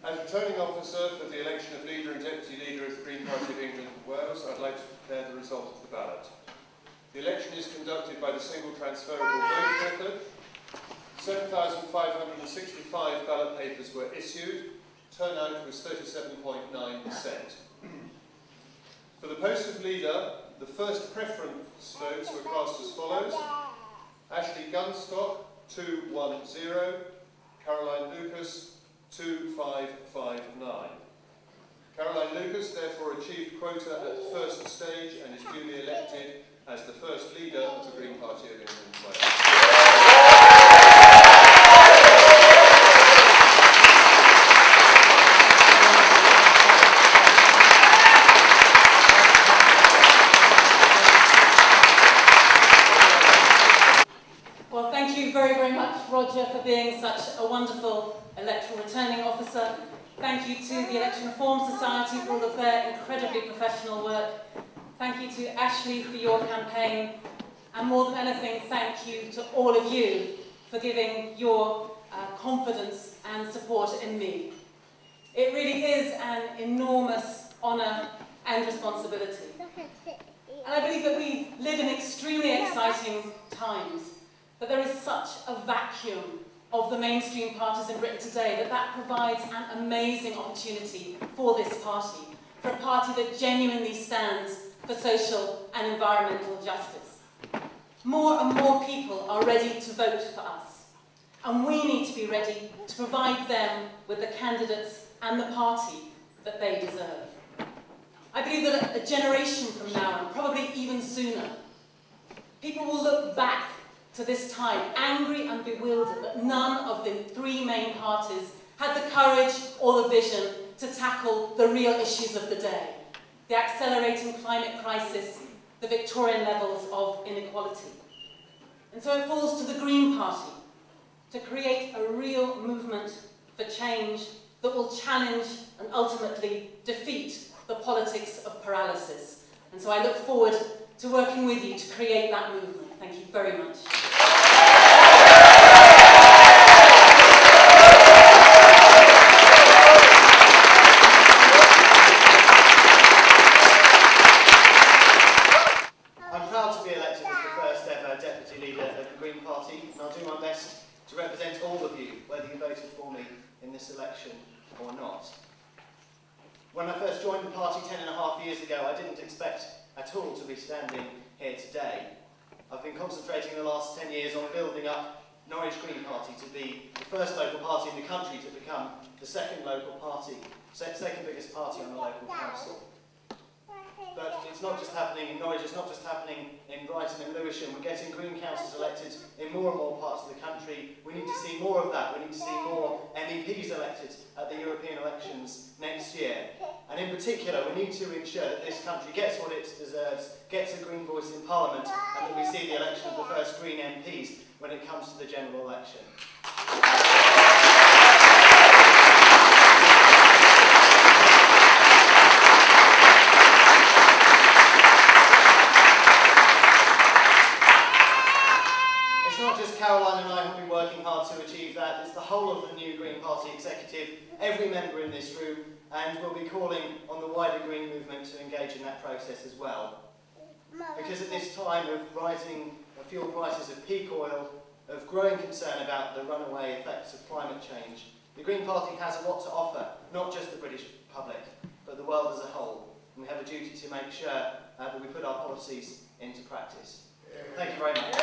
As returning officer for the election of leader and deputy leader of the Green Party of England and Wales, I'd like to declare the result of the ballot. The election is conducted by the single transferable vote method. 7,565 ballot papers were issued. Turnout was 37.9%. For the post of leader, the first preference votes were cast as follows: Ashley Gunstock, 210, Caroline Lucas, 2559. Caroline Lucas therefore achieved quota at the first stage and is duly elected as the first leader of the Green Party of England and Wales. Well, thank you very, very much, Roger, for being such a wonderful electoral returning officer. Thank you to the Election Reform Society for all of their incredibly professional work. Thank you to Ashley for your campaign. And more than anything, thank you to all of you for giving your confidence and support in me. It really is an enormous honour and responsibility. And I believe that we live in extremely exciting times, but there is such a vacuum of the mainstream parties in Britain today that provides an amazing opportunity for this party, for a party that genuinely stands for social and environmental justice. More and more people are ready to vote for us, and we need to be ready to provide them with the candidates and the party that they deserve. I believe that a generation from now, and probably even sooner, people will look back to this time angry and bewildered that none of the three main parties had the courage or the vision to tackle the real issues of the day: the accelerating climate crisis, the Victorian levels of inequality. And so it falls to the Green Party to create a real movement for change that will challenge and ultimately defeat the politics of paralysis. And so I look forward to working with you to create that movement. Thank you very much. I'm proud to be elected as the first ever deputy leader of the Green Party, and I'll do my best to represent all of you, whether you voted for me in this election or not. When I first joined the party 10.5 years ago, I didn't expect at all to be standing here today. I've been concentrating the last 10 years on building up Norwich Green Party to be the first local party in the country to become the second local party, second biggest party on the local council. But it's not just happening in Norwich, it's not just happening in Brighton and Lewisham. We're getting Green councils elected in more and more parts of the country. We need to see more of that. We need to see more MEPs elected at the European elections next year. And in particular, we need to ensure that this country gets what it deserves, gets a Green voice in Parliament, and that we see the election of the first Green MPs when it comes to the general election. Caroline and I have been working hard to achieve that. It's the whole of the new Green Party executive, every member in this room, and we'll be calling on the wider Green movement to engage in that process as well. Because at this time of rising fuel prices, of peak oil, of growing concern about the runaway effects of climate change, the Green Party has a lot to offer, not just the British public, but the world as a whole. And we have a duty to make sure that we put our policies into practice. Thank you very much.